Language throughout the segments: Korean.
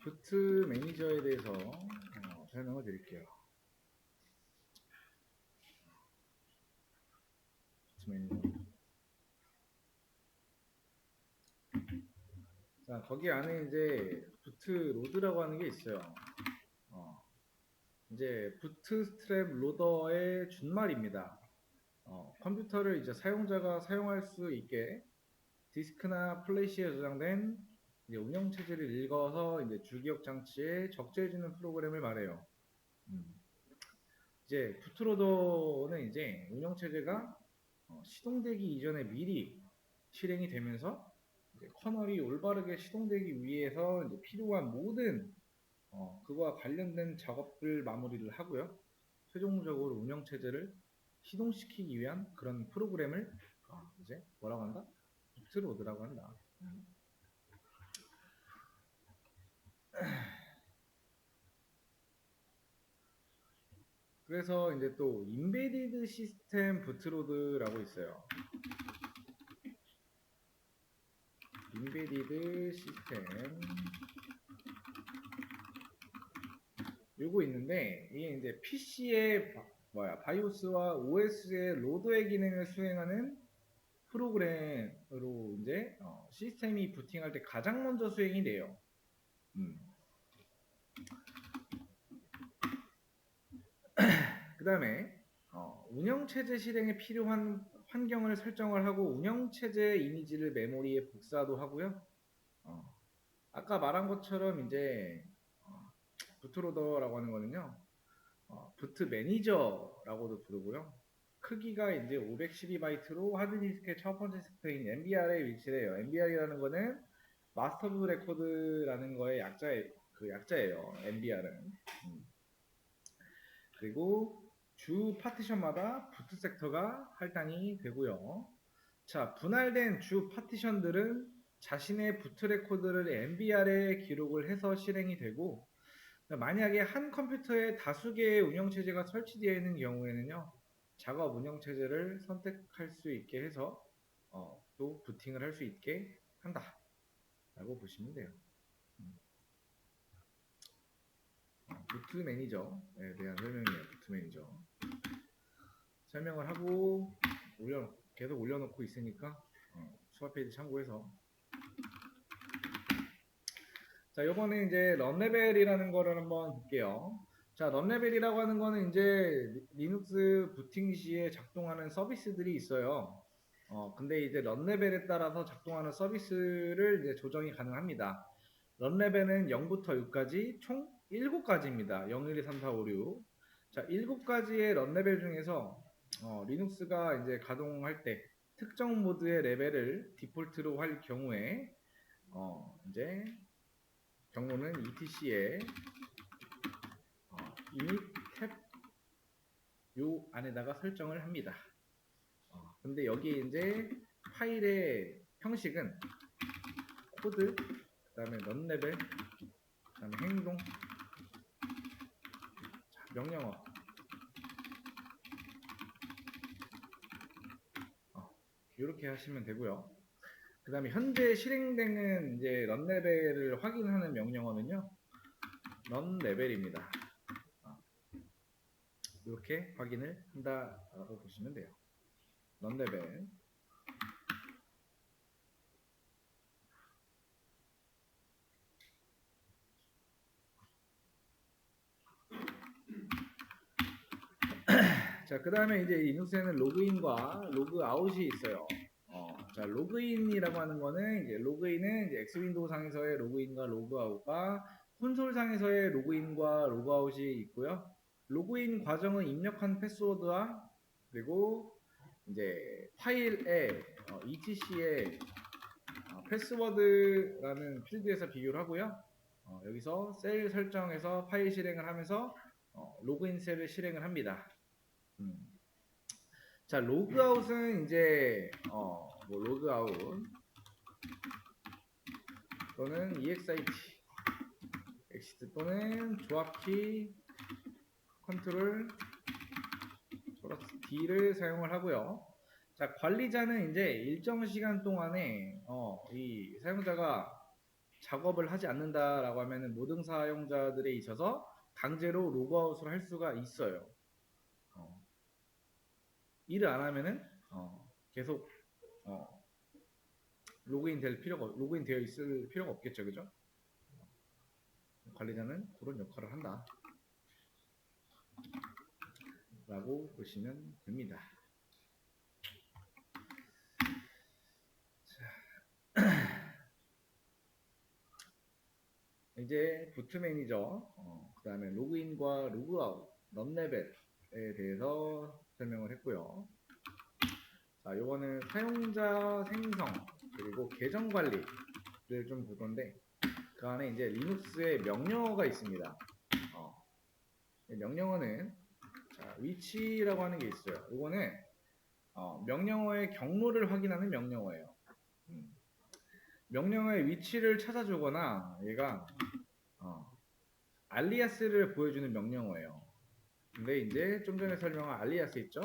부트 매니저에 대해서 설명을 드릴게요. 부트 매니저. 자, 거기 안에 이제 부트 로드라고 하는 게 있어요. 이제 부트 스트랩 로더의 준말입니다. 컴퓨터를 이제 사용자가 사용할 수 있게 디스크나 플래시에 저장된 이제 운영체제를 읽어서 이제 주기억 장치에 적재해주는 프로그램을 말해요. 이제 부트로더는 이제 운영체제가 시동되기 이전에 미리 실행이 되면서 이제 커널이 올바르게 시동되기 위해서 이제 필요한 모든 그거와 관련된 작업을 마무리를 하고요. 최종적으로 운영체제를 시동시키기 위한 그런 프로그램을 이제 뭐라고 한다? 부트로드라고 한다. 그래서 이제 또 인베디드 시스템 부트로드라고 있어요. 인베디드 시스템 요거 있는데 이게 이제 PC의 바이오스와 OS의 로드의 기능을 수행하는 프로그램으로 이제 시스템이 부팅할 때 가장 먼저 수행이 돼요. 그 다음에 운영체제 실행에 필요한 환경을 설정을 하고 운영체제 이미지를 메모리에 복사도 하고요. 아까 말한 것처럼 이제 부트로더라고 하는 거는요. 부트 매니저라고도 부르고요. 크기가 이제 512바이트로 하드디스크의 첫 번째 스페인 MBR에 위치해요. MBR이라는 거는 마스터 오브 레코드라는 거의 약자예요. MBR은. 그리고 주 파티션마다 부트 섹터가 할당이 되고요. 자, 분할된 주 파티션들은 자신의 부트 레코드를 MBR에 기록을 해서 실행이 되고, 만약에 한 컴퓨터에 다수 개의 운영체제가 설치되어 있는 경우에는요, 작업 운영체제를 선택할 수 있게 해서 또 부팅을 할 수 있게 한다 라고 보시면 돼요. 부트 매니저에 대한 설명이에요. 부트 매니저 설명을 하고 계속 올려놓고 있으니까 수업 페이지 참고해서. 자, 요거는 이제 런레벨이라는 거를 한번 볼게요. 자, 런레벨이라고 하는 거는 이제 리눅스 부팅 시에 작동하는 서비스들이 있어요. 근데 이제 런레벨에 따라서 작동하는 서비스를 이제 조정이 가능합니다. 런레벨은 0부터 6까지 총 7가지입니다. 0, 1, 2, 3, 4, 5, 6. 자, 7가지의 런레벨 중에서 리눅스가 이제 가동할 때 특정 모드의 레벨을 디폴트로 할 경우에 이제 경로는 etc에 init 탭 요 안에다가 설정을 합니다. 근데 여기 이제 파일의 형식은 코드, 그 다음에 런레벨, 그 다음에 행동, 자, 명령어 이렇게 하시면 되고요. 그 다음에 현재 실행되는 이제 런레벨을 확인하는 명령어는요, 런레벨입니다. 이렇게 확인을 한다라고 보시면 돼요. 런레벨. 자, 그 다음에 이제 리눅스에는 로그인과 로그아웃이 있어요. 자, 로그인이라고 하는 거는 이제 로그인은 이제 엑스윈도우 상에서의 로그인과 로그아웃과 콘솔 상에서의 로그인과 로그아웃이 있고요. 로그인 과정은 입력한 패스워드와 그리고 이제 파일에 etc의 패스워드라는 필드에서 비교를 하고요. 여기서 셀 설정에서 파일 실행을 하면서 로그인 셀을 실행을 합니다. 자, 로그아웃은 이제 뭐 로그아웃 또는 exit, exit 또는 조합키 컨트롤 플러스 D를 사용을 하고요. 자, 관리자는 이제 일정 시간 동안에 이 사용자가 작업을 하지 않는다라고 하면은 모든 사용자들에 있어서 강제로 로그아웃을 할 수가 있어요. 일을 안 하면은 계속 로그인 되어 있을 필요가 없겠죠, 그죠? 관리자는 그런 역할을 한다. 라고 보시면 됩니다. 이제 부트 매니저, 그 다음에 로그인과 로그아웃, 런레벨에 대해서 설명을 했고요. 자, 요거는 사용자 생성, 그리고 계정 관리를 좀 볼 건데, 그 안에 이제 리눅스의 명령어가 있습니다. 명령어는 자, 위치라고 하는 게 있어요. 이거는 명령어의 경로를 확인하는 명령어예요. 명령어의 위치를 찾아주거나 얘가 알리아스를 보여주는 명령어예요. 근데 이제 좀 전에 설명한 알리아스 있죠?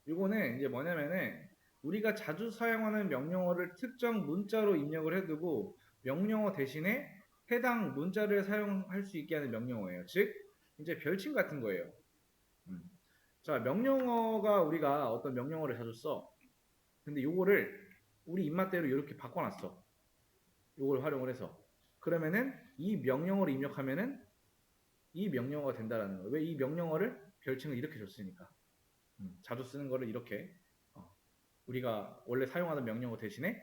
이거는 이제 뭐냐면은 우리가 자주 사용하는 명령어를 특정 문자로 입력을 해두고 명령어 대신에 해당 문자를 사용할 수 있게 하는 명령어예요. 즉 이제 별칭 같은 거예요. 자, 명령어가 우리가 어떤 명령어를 자주 써. 근데 요거를 우리 입맛대로 이렇게 바꿔놨어. 요걸 활용을 해서. 그러면은 이 명령어를 입력하면은 이 명령어가 된다라는 거예요. 왜 이 명령어를 별칭을 이렇게 줬으니까. 자주 쓰는 거를 이렇게 우리가 원래 사용하던 명령어 대신에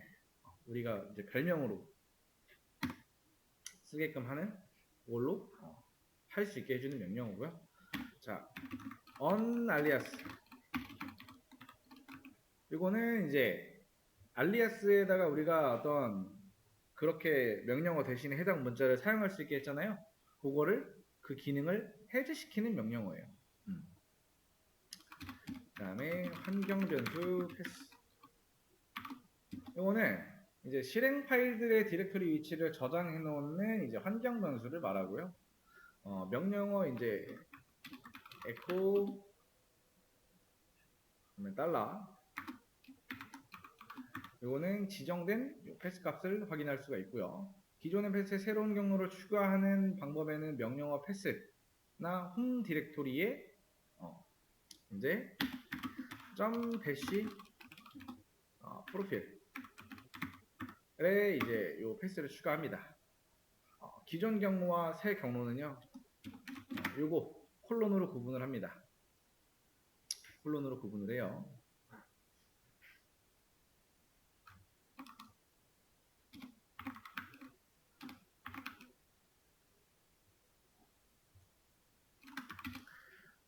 우리가 이제 별명으로 쓰게끔 하는 걸로 할 수 있게 해주는 명령어고요. 자, onAlias 이거는 이제 알리아스에다가 우리가 어떤 그렇게 명령어 대신에 해당 문자를 사용할 수 있게 했잖아요. 그거를 그 기능을 해제시키는 명령어예요. 그 다음에 환경 변수 패스. 이거는 이제 실행 파일들의 디렉토리 위치를 저장해 놓는 이제 환경 변수를 말하고요. 명령어 이제 echo 달러 이거는 지정된 패스 값을 확인할 수가 있고요. 기존의 패스에 새로운 경로를 추가하는 방법에는 명령어 패스나 홈 디렉토리에 이제 점 대시 프로필에 이제 요 패스를 추가합니다. 기존 경로와 새 경로는요, 요거 콜론으로 구분을 합니다. 콜론으로 구분을 해요.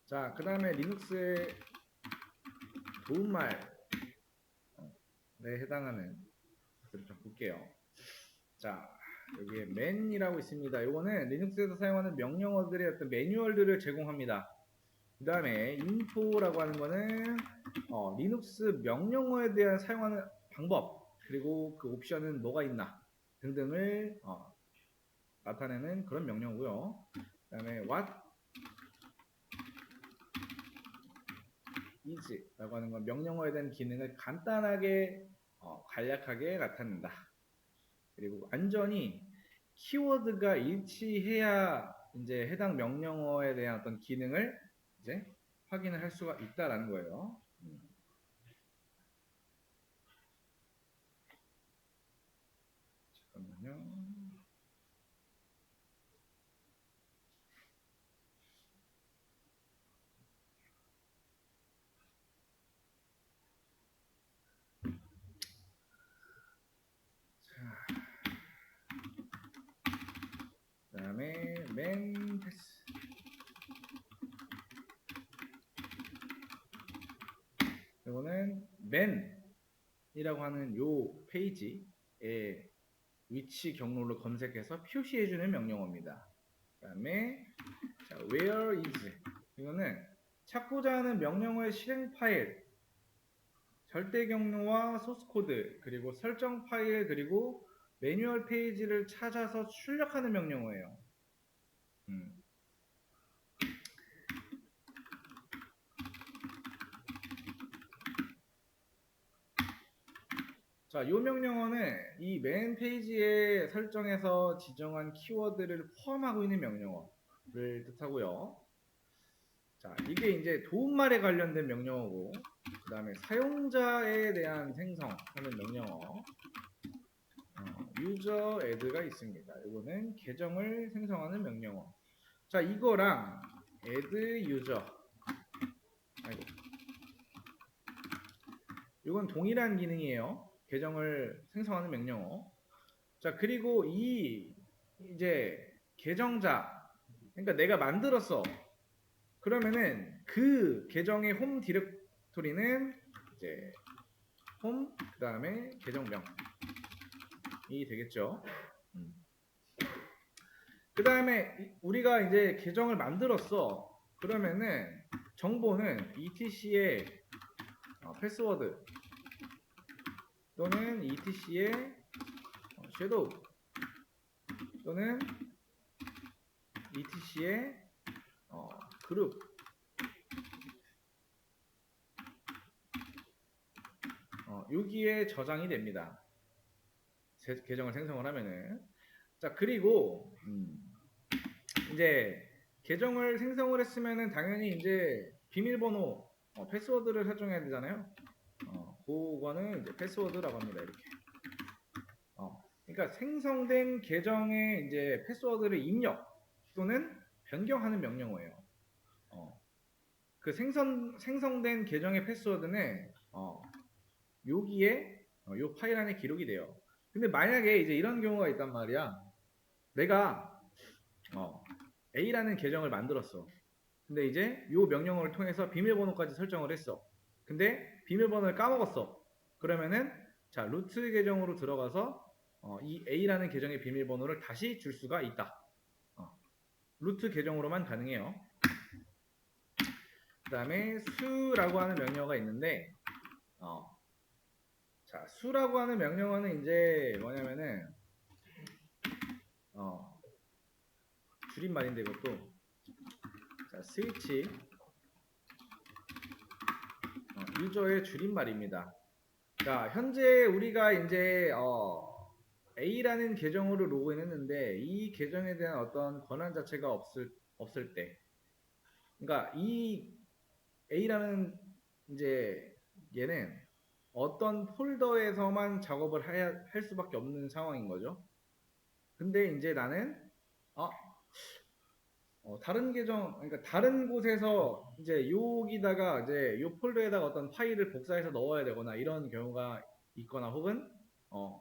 자, 그 다음에 리눅스의 도움말에 해당하는 것들을 좀 볼게요. 자, 여기에 man이라고 있습니다. 이거는 리눅스에서 사용하는 명령어들의 어떤 매뉴얼들을 제공합니다. 그 다음에 info라고 하는 거는 리눅스 명령어에 대한 사용하는 방법, 그리고 그 옵션은 뭐가 있나 등등을 나타내는 그런 명령어고요. 그 다음에 what is 라고 하는 건 명령어에 대한 기능을 간단하게 간략하게 나타낸다. 그리고 안전히 키워드가 일치해야 이제 해당 명령어에 대한 어떤 기능을 이제 확인을 할 수가 있다라는 거예요. 잠깐만요. 그 다음에 man 패스. 이거는 man이라고 하는 요 페이지에 위치 경로를 검색해서 표시해주는 명령어입니다. 그 다음에 where is 이거는 찾고자 하는 명령어의 실행 파일, 절대 경로와 소스 코드, 그리고 설정 파일, 그리고 매뉴얼 페이지를 찾아서 출력하는 명령어예요. 자, 이 명령어는 이 맨 페이지에 설정해서 지정한 키워드를 포함하고 있는 명령어를 뜻하고요. 자, 이게 이제 도움말에 관련된 명령어고, 그 다음에 사용자에 대한 생성하는 명령어, 유저 애드가 있습니다. 이거는 계정을 생성하는 명령어. 자, 이거랑 add user, 아이고, 이건 동일한 기능이에요. 계정을 생성하는 명령어. 자, 그리고 이제 계정자, 그러니까 내가 만들었어. 그러면은 그 계정의 홈 디렉토리는 이제 홈, 그 다음에 계정명이 되겠죠. 그 다음에 우리가 이제 계정을 만들었어. 그러면은 정보는 etc의 패스워드 또는 etc의 섀도우 또는 etc의 그룹 여기에 저장이 됩니다. 계정을 생성을 하면은. 자, 그리고 이제 계정을 생성을 했으면은 당연히 이제 비밀번호 패스워드를 설정해야 되잖아요. 그거는 이제 패스워드라고 합니다. 이렇게. 그러니까 생성된 계정에 이제 패스워드를 입력 또는 변경하는 명령어예요. 그 생성된 계정의 패스워드는 여기에 요 파일 안에 기록이 돼요. 근데 만약에 이제 이런 경우가 있단 말이야. 내가 A라는 계정을 만들었어. 근데 이제 요 명령어를 통해서 비밀번호까지 설정을 했어. 근데 비밀번호를 까먹었어. 그러면은 자, 루트 계정으로 들어가서 이 A라는 계정의 비밀번호를 다시 줄 수가 있다. 루트 계정으로만 가능해요. 그 다음에 수라고 하는 명령어가 있는데 자, 수라고 하는 명령어는 이제 뭐냐면은 줄임말인데 이것도 자, 스위치 유저의 줄임말입니다. 자, 현재 우리가 이제 A라는 계정으로 로그인했는데 이 계정에 대한 어떤 권한 자체가 없을 때, 그러니까 이 A라는 이제 얘는 어떤 폴더에서만 작업을 할 수밖에 없는 상황인 거죠. 근데 이제 나는 다른 계정, 그러니까 다른 곳에서 이제 여기다가 이제 요 폴더에다가 어떤 파일을 복사해서 넣어야 되거나 이런 경우가 있거나 혹은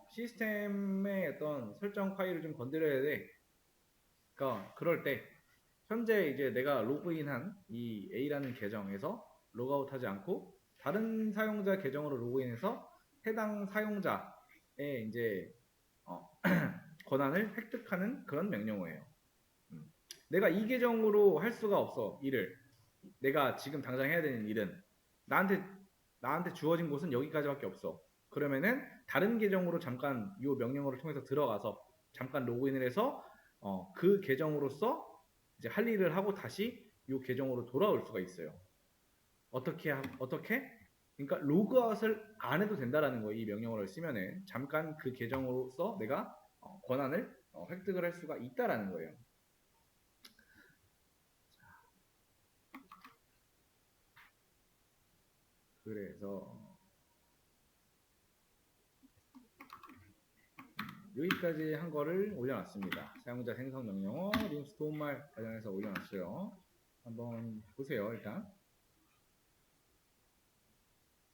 시스템의 어떤 설정 파일을 좀 건드려야 돼. 그러니까 그럴 때 현재 이제 내가 로그인한 이 A라는 계정에서 로그아웃하지 않고 다른 사용자 계정으로 로그인해서 해당 사용자의 이제 권한을 획득하는 그런 명령어예요. 내가 이 계정으로 할 수가 없어. 일을. 내가 지금 당장 해야 되는 일은 나한테 주어진 곳은 여기까지밖에 없어. 그러면은 다른 계정으로 잠깐 이 명령어를 통해서 들어가서 잠깐 로그인을 해서 그 계정으로서 이제 할 일을 하고 다시 이 계정으로 돌아올 수가 있어요. 어떻게? 그러니까 로그아웃을 안 해도 된다라는 거예요. 이 명령어를 쓰면은 잠깐 그 계정으로서 내가 권한을 획득을 할 수가 있다라는 거예요. 그래서 여기까지 한 거를 올려놨습니다. 사용자 생성 명령어, 리눅스 도움말 관련해서 올려놨어요. 한번 보세요, 일단.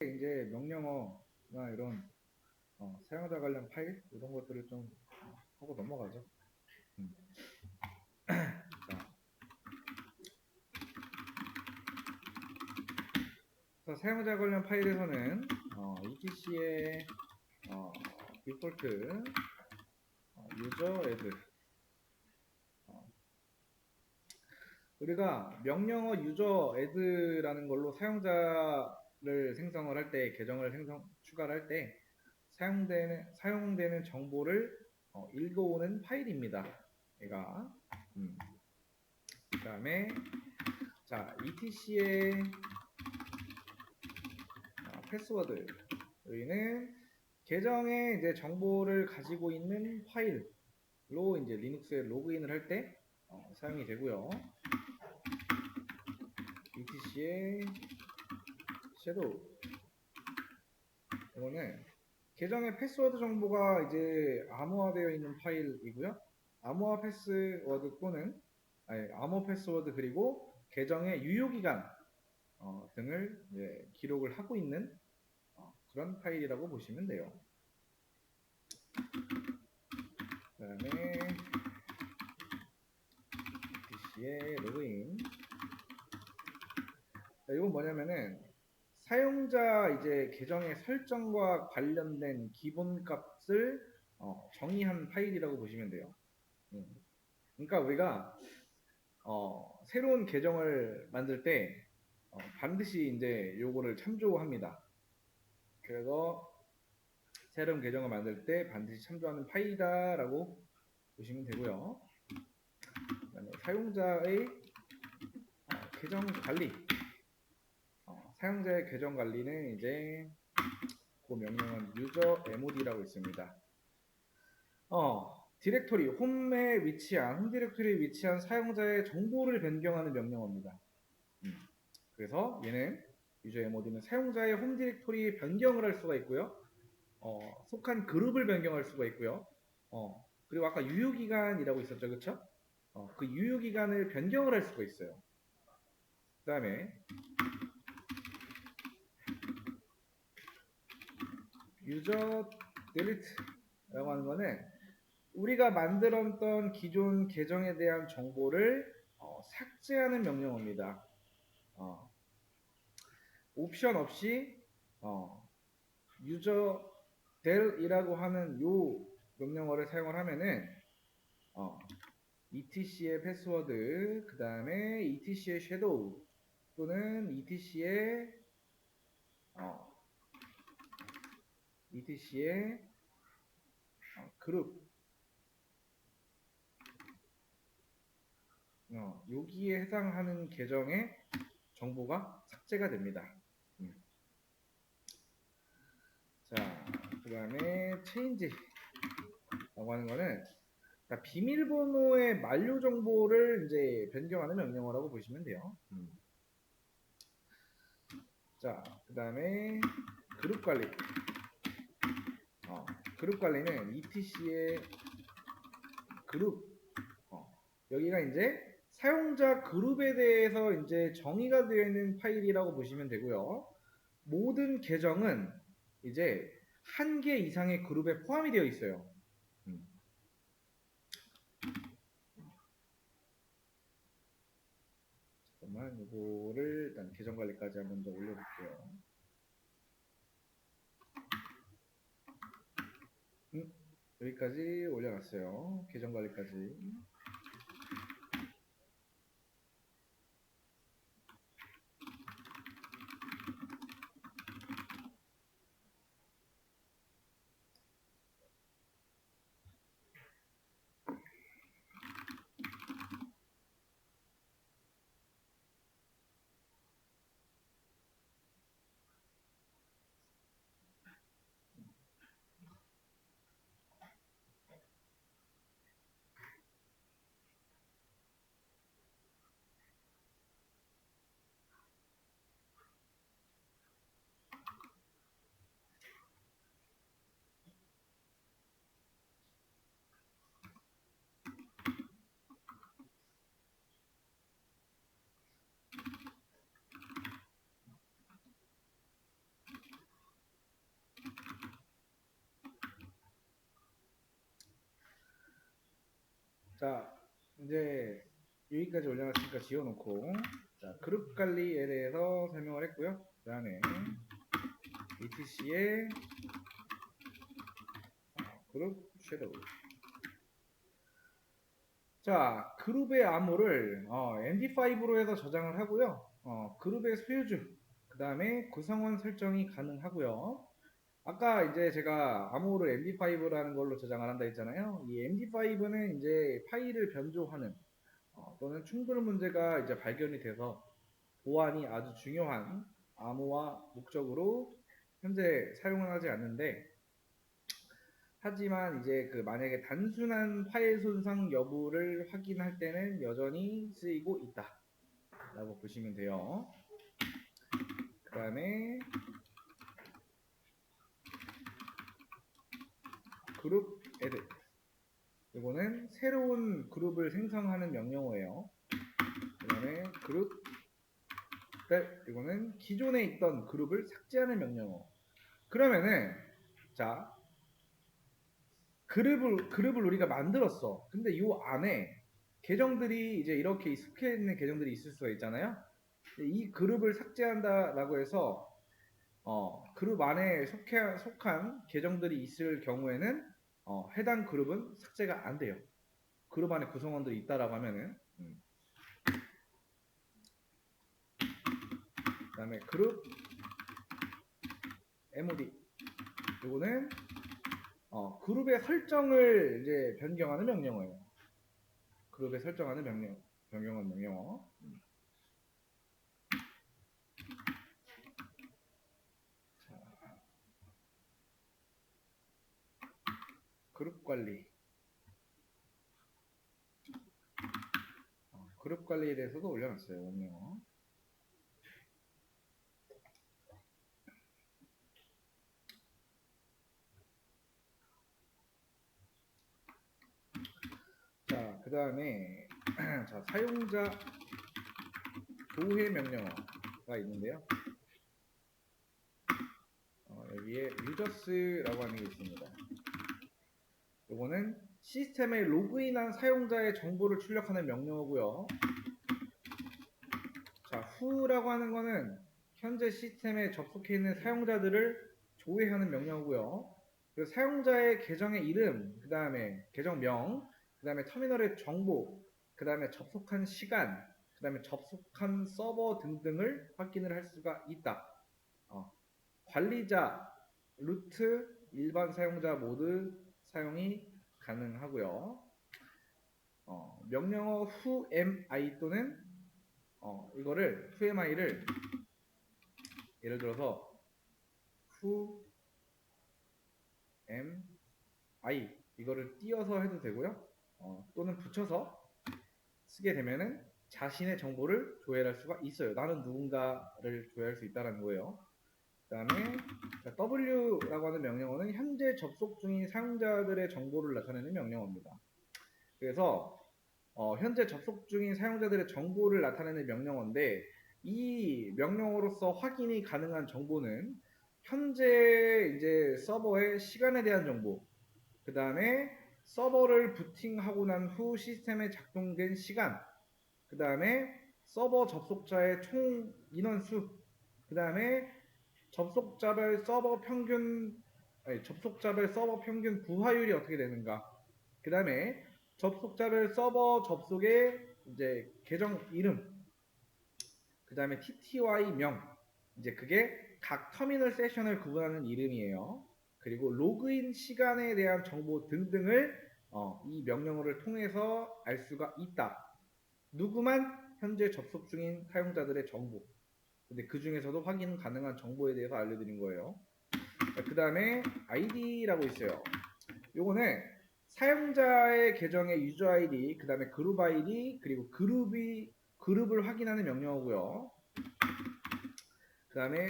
이제 명령어나 이런 사용자 관련 파일 이런 것들을 좀 하고 넘어가죠. 자, 사용자 관련 파일에서는 etc의 디폴트 유저 애드 우리가 명령어 유저 애드라는 걸로 사용자를 생성을 할 때 계정을 추가를 할 때 사용되는 정보를 읽어오는 파일입니다. 얘가 그 다음에 자 etc의 패스워드 여기는 계정의 이제 정보를 가지고 있는 파일로 이제 리눅스에 로그인을 할 때 사용이 되고요. etc의 섀도우 이거는 계정의 패스워드 정보가 이제 암호화되어 있는 파일이고요. 암호화 패스워드 또는 암호 패스워드 그리고 계정의 유효기간 등을 기록을 하고 있는 그런 파일이라고 보시면 돼요. 그 다음에 DC의 로그인. 이건 뭐냐면은 사용자 이제 계정의 설정과 관련된 기본값을 정의한 파일이라고 보시면 돼요. 그러니까 우리가 새로운 계정을 만들 때 반드시 이제 요거를 참조합니다. 그래서 새로운 계정을 만들 때 반드시 참조하는 파일이다라고 보시면 되고요. 그다음에 사용자의 계정 관리, 사용자의 계정 관리는 이제 그 명령은 user mod라고 있습니다. 디렉토리 홈에 위치한 홈 디렉토리에 위치한 사용자의 정보를 변경하는 명령어입니다. 그래서 얘는 user mod는 사용자의 홈 디렉토리 변경을 할 수가 있고요. 속한 그룹을 변경할 수가 있고요. 그리고 아까 유효기간이라고 있었죠, 그쵸? 그 유효기간을 변경을 할 수가 있어요. 그 다음에 user delete라고 하는 거는 우리가 만들었던 기존 계정에 대한 정보를 삭제하는 명령어입니다. 옵션 없이 user del이라고 하는 요 명령어를 사용을 하면은 etc의 패스워드, 그 다음에 etc의 섀도우 또는 etc의 그룹 여기에 해당하는 계정의 정보가 삭제가 됩니다. 자, 그 다음에 change라고 하는 거는 비밀번호의 만료 정보를 이제 변경하는 명령어라고 보시면 돼요. 자, 그 다음에 그룹 관리. 그룹 관리는 etc의 그룹. 여기가 이제 사용자 그룹에 대해서 이제 정의가 되어 있는 파일이라고 보시면 되고요. 모든 계정은 이제 한 개 이상의 그룹에 포함이 되어 있어요. 잠깐만, 이거를 일단 계정 관리까지 한번 더 올려볼게요. 여기까지 올려놨어요. 계정 관리까지. 자, 이제 여기까지 올려놨으니까 지워놓고, 자, 그룹 관리에 대해서 설명을 했고요. 그 다음에 etc의 그룹 섀도우. 자, 그룹의 암호를 MD5로 해서 저장을 하고요. 그룹의 소유주, 그 다음에 구성원 설정이 가능하고요. 아까 이제 제가 암호를 MD5라는 걸로 저장을 한다 했잖아요. 이 MD5는 이제 파일을 변조하는 또는 충돌 문제가 이제 발견이 돼서 보안이 아주 중요한 암호화 목적으로 현재 사용은 하지 않는데 하지만 이제 그 만약에 단순한 파일 손상 여부를 확인할 때는 여전히 쓰이고 있다 라고 보시면 돼요. 그 다음에 그룹 에드, 이거는 새로운 그룹을 생성하는 명령어예요. 그 다음에 그룹 셋, 이거는 기존에 있던 그룹을 삭제하는 명령어. 그러면은 자, 그룹을 우리가 만들었어. 근데 이 안에 계정들이 이제 이렇게 속해 있는 계정들이 있을 수가 있잖아요. 이 그룹을 삭제한다라고 해서 그룹 안에 속한 계정들이 있을 경우에는 해당 그룹은 삭제가 안 돼요. 그룹 안에 구성원들이 있다라고 하면은. 그 다음에 그룹 mod, 이거는 그룹의 설정을 이제 변경하는 명령어예요. 그룹에 설정하는 변경하는 명령어. 그룹 관리. 그룹 관리에 대해서도 올려놨어요, 명령어. 자, 그 다음에 자, 사용자 조회 명령어가 있는데요. 여기에 유저스라고 하는 게 있습니다. 이거는 시스템에 로그인한 사용자의 정보를 출력하는 명령어고요. 자, who라고 하는 거는 현재 시스템에 접속해 있는 사용자들을 조회하는 명령어고요. 그리고 사용자의 계정의 이름, 그 다음에 계정명, 그 다음에 터미널의 정보, 그 다음에 접속한 시간, 그 다음에 접속한 서버 등등을 확인을 할 수가 있다. 관리자, 루트, 일반 사용자 모두 사용이 가능하고요. 명령어 whoami 또는 whoami를 예를 들어서 whoami 이거를 띄어서 해도 되고요. 또는 붙여서 쓰게 되면은 자신의 정보를 조회할 수가 있어요. 나는 누군가를 조회할 수 있다는 거예요. 그 다음에 W라고 하는 명령어는 현재 접속 중인 사용자들의 정보를 나타내는 명령어입니다. 그래서 현재 접속 중인 사용자들의 정보를 나타내는 명령어인데 이 명령어로서 확인이 가능한 정보는 현재 이제 서버의 시간에 대한 정보, 그 다음에 서버를 부팅하고 난 후 시스템에 작동된 시간, 그 다음에 서버 접속자의 총 인원수, 그 다음에 접속자별 서버 평균 부하율이 어떻게 되는가, 그 다음에 접속자별 서버 접속의 이제 계정 이름, 그 다음에 TTY명, 이제 그게 각 터미널 세션을 구분하는 이름이에요. 그리고 로그인 시간에 대한 정보 등등을 이 명령어를 통해서 알 수가 있다. 누구만 현재 접속 중인 사용자들의 정보. 근데 그 중에서도 확인 가능한 정보에 대해서 알려드린 거예요. 그 다음에 ID라고 있어요. 요거는 사용자의 계정의 유저 ID, 그 다음에 그룹 ID, 그리고 그룹을 확인하는 명령어고요. 그 다음에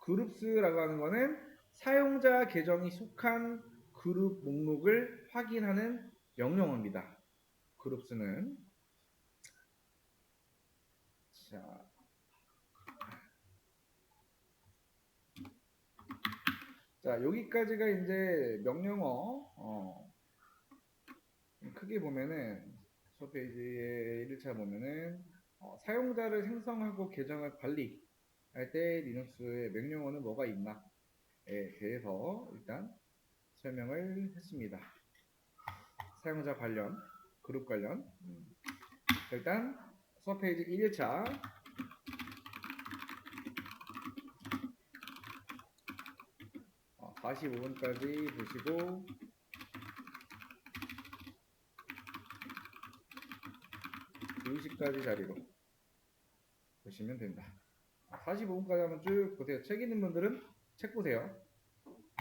그룹스라고 하는 거는 사용자 계정이 속한 그룹 목록을 확인하는 명령어입니다. 그룹스는. 자, 여기까지가 이제 명령어. 크게 보면은 수업 페이지의 1차 보면은 사용자를 생성하고 계정을 관리할 때 리눅스의 명령어는 뭐가 있나에 대해서 일단 설명을 했습니다. 사용자 관련, 그룹 관련. 일단 수업 페이지 1차 45분까지 보시고 2시까지 자리로 보시면 된다. 45분까지 한번 쭉 보세요. 책 있는 분들은 책 보세요.